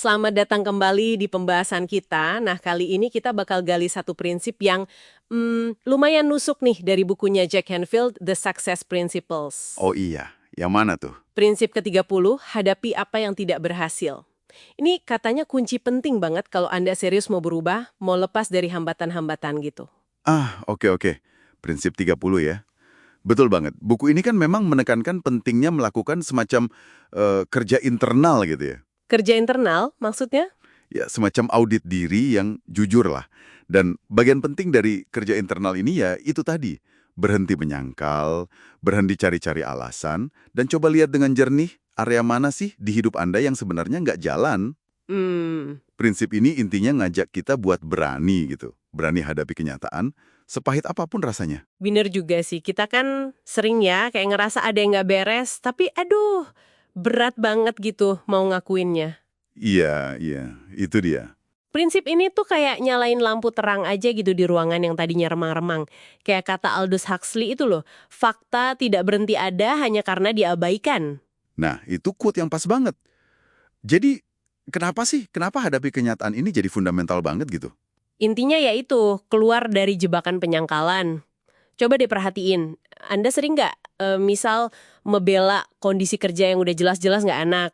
Selamat datang kembali di pembahasan kita. Nah, kali ini kita bakal gali satu prinsip yang lumayan nusuk nih dari bukunya Jack Canfield, The Success Principles. Oh iya, yang mana tuh? Prinsip ke-30, hadapi apa yang tidak berhasil. Ini katanya kunci penting banget kalau Anda serius mau berubah, mau lepas dari hambatan-hambatan gitu. Oke. Prinsip 30 ya. Betul banget. Buku ini kan memang menekankan pentingnya melakukan semacam kerja internal gitu ya. Kerja internal, maksudnya? Ya, semacam audit diri yang jujur lah. Dan bagian penting dari kerja internal ini ya itu tadi. Berhenti menyangkal, berhenti cari-cari alasan, dan coba lihat dengan jernih area mana sih di hidup Anda yang sebenarnya nggak jalan. Hmm, Prinsip ini intinya ngajak kita buat berani gitu. Berani hadapi kenyataan, sepahit apapun rasanya. bener juga sih. Kita kan sering ya kayak ngerasa ada yang nggak beres, tapi aduh, berat banget gitu mau ngakuinnya. Iya, itu dia. Prinsip ini tuh kayak nyalain lampu terang aja gitu di ruangan yang tadinya remang-remang. Kayak kata Aldous Huxley itu loh, fakta tidak berhenti ada hanya karena diabaikan. Nah, itu quote yang pas banget. Jadi, kenapa sih? Kenapa hadapi kenyataan ini jadi fundamental banget gitu? Intinya yaitu, keluar dari jebakan penyangkalan. Coba deh perhatiin, Anda sering nggak, misal membela kondisi kerja yang udah jelas-jelas nggak enak?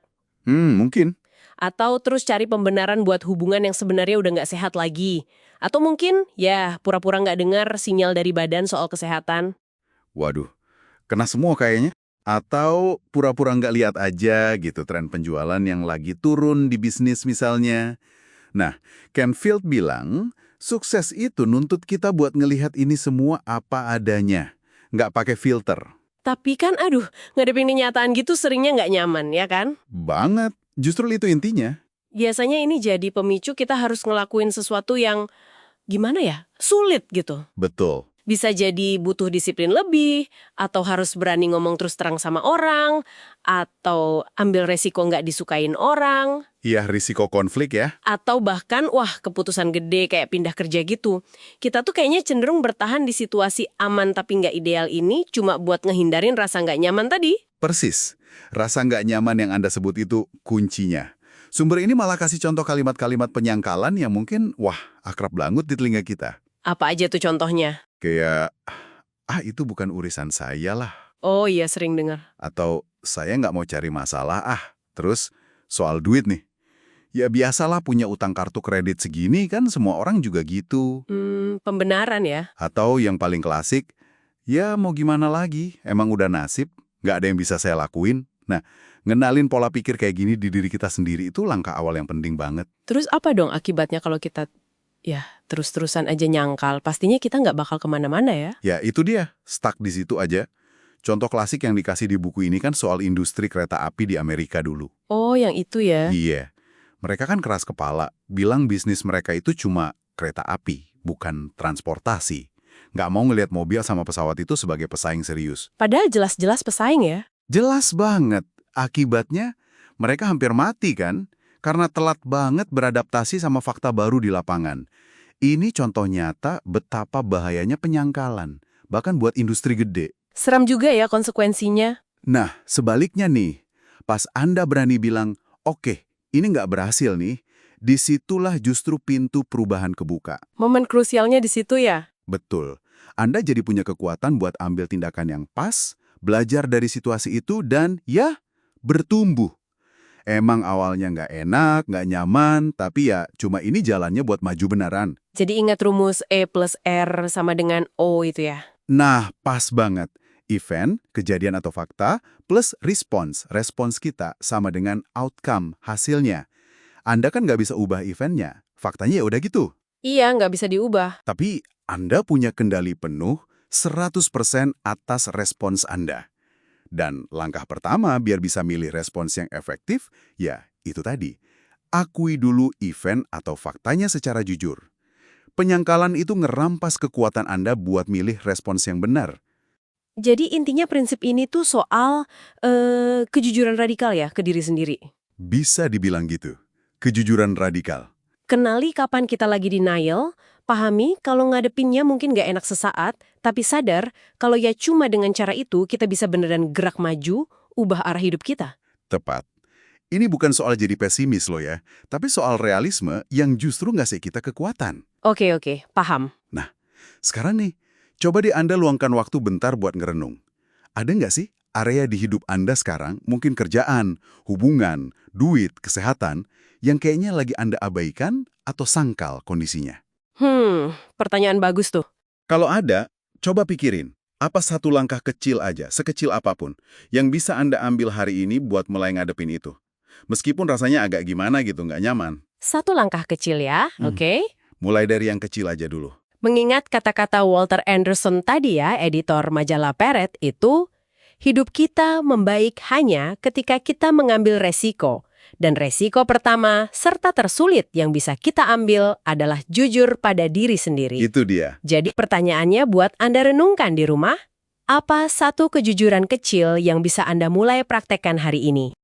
Mungkin. Atau terus cari pembenaran buat hubungan yang sebenarnya udah nggak sehat lagi? Atau mungkin, ya pura-pura nggak dengar sinyal dari badan soal kesehatan? Waduh, kena semua kayaknya. Atau pura-pura nggak lihat aja gitu tren penjualan yang lagi turun di bisnis misalnya. Nah, Canfield bilang, sukses itu nuntut kita buat ngelihat ini semua apa adanya. Nggak pakai filter. Tapi kan aduh, ngadepin kenyataan gitu seringnya nggak nyaman, ya kan? Banget. Justru itu intinya. Biasanya ini jadi pemicu kita harus ngelakuin sesuatu yang, gimana ya, sulit gitu. Betul. Bisa jadi butuh disiplin lebih, atau harus berani ngomong terus terang sama orang, atau ambil resiko nggak disukain orang, Iya, risiko konflik ya. atau bahkan, wah, keputusan gede kayak pindah kerja gitu. Kita tuh kayaknya cenderung bertahan di situasi aman tapi nggak ideal ini cuma buat ngehindarin rasa nggak nyaman tadi. Persis. Rasa nggak nyaman yang Anda sebut itu kuncinya. Sumber ini malah kasih contoh kalimat-kalimat penyangkalan yang mungkin, wah, akrab banget di telinga kita. Apa aja tuh contohnya? Kayak, itu bukan urusan saya lah. Oh iya, sering dengar. Atau, saya nggak mau cari masalah, Terus, soal duit nih. Ya biasalah punya utang kartu kredit segini kan semua orang juga gitu. Pembenaran ya. Atau yang paling klasik, ya mau gimana lagi, emang udah nasib, nggak ada yang bisa saya lakuin. Nah, ngenalin pola pikir kayak gini di diri kita sendiri itu langkah awal yang penting banget. Terus apa dong akibatnya kalau kita ya terus-terusan aja nyangkal? Pastinya kita nggak bakal kemana-mana ya. Ya itu dia, stuck di situ aja. Contoh klasik yang dikasih di buku ini kan soal industri kereta api di Amerika dulu. Oh, yang itu ya. Iya, mereka kan keras kepala, bilang bisnis mereka itu cuma kereta api, bukan transportasi. Nggak mau ngelihat mobil sama pesawat itu sebagai pesaing serius. Padahal jelas-jelas pesaing ya. Jelas banget, akibatnya mereka hampir mati kan? Karena telat banget beradaptasi sama fakta baru di lapangan. Ini contoh nyata betapa bahayanya penyangkalan, bahkan buat industri gede. Seram juga ya konsekuensinya. Nah, sebaliknya nih, pas Anda berani bilang, oke, ini nggak berhasil nih, disitulah justru pintu perubahan kebuka. Momen krusialnya di situ ya. Betul. Anda jadi punya kekuatan buat ambil tindakan yang pas, belajar dari situasi itu, dan ya, bertumbuh. Emang awalnya nggak enak, nggak nyaman, tapi ya cuma ini jalannya buat maju beneran. Jadi ingat rumus E plus R sama dengan O itu ya. Nah, pas banget. Event, kejadian atau fakta, plus respons kita sama dengan outcome, hasilnya. Anda kan nggak bisa ubah eventnya, faktanya ya udah gitu. Iya, nggak bisa diubah. Tapi Anda punya kendali penuh 100% atas respons Anda. Dan langkah pertama biar bisa milih respons yang efektif, ya itu tadi. Akui dulu event atau faktanya secara jujur. Penyangkalan itu ngerampas kekuatan Anda buat milih respons yang benar. Jadi intinya prinsip ini tuh soal kejujuran radikal ya ke diri sendiri. Bisa dibilang gitu. Kejujuran radikal. Kenali kapan kita lagi denial, pahami kalau ngadepinnya mungkin nggak enak sesaat, tapi sadar kalau ya cuma dengan cara itu kita bisa beneran gerak maju, ubah arah hidup kita. Tepat. Ini bukan soal jadi pesimis loh ya, tapi soal realisme yang justru ngasih kita kekuatan. Oke, paham. Nah, sekarang nih, coba deh Anda luangkan waktu bentar buat ngerenung. Ada nggak sih area di hidup Anda sekarang, mungkin kerjaan, hubungan, duit, kesehatan, yang kayaknya lagi Anda abaikan atau sangkal kondisinya? Pertanyaan bagus tuh. Kalau ada, coba pikirin, apa satu langkah kecil aja, sekecil apapun, yang bisa Anda ambil hari ini buat mulai ngadepin itu. Meskipun rasanya agak gimana gitu, nggak nyaman. Satu langkah kecil ya, oke? Mulai dari yang kecil aja dulu. Mengingat kata-kata Walter Anderson tadi ya, editor majalah Peret, itu, hidup kita membaik hanya ketika kita mengambil resiko. Dan resiko pertama serta tersulit yang bisa kita ambil adalah jujur pada diri sendiri. Itu dia. Jadi pertanyaannya buat Anda renungkan di rumah, apa satu kejujuran kecil yang bisa Anda mulai praktekkan hari ini?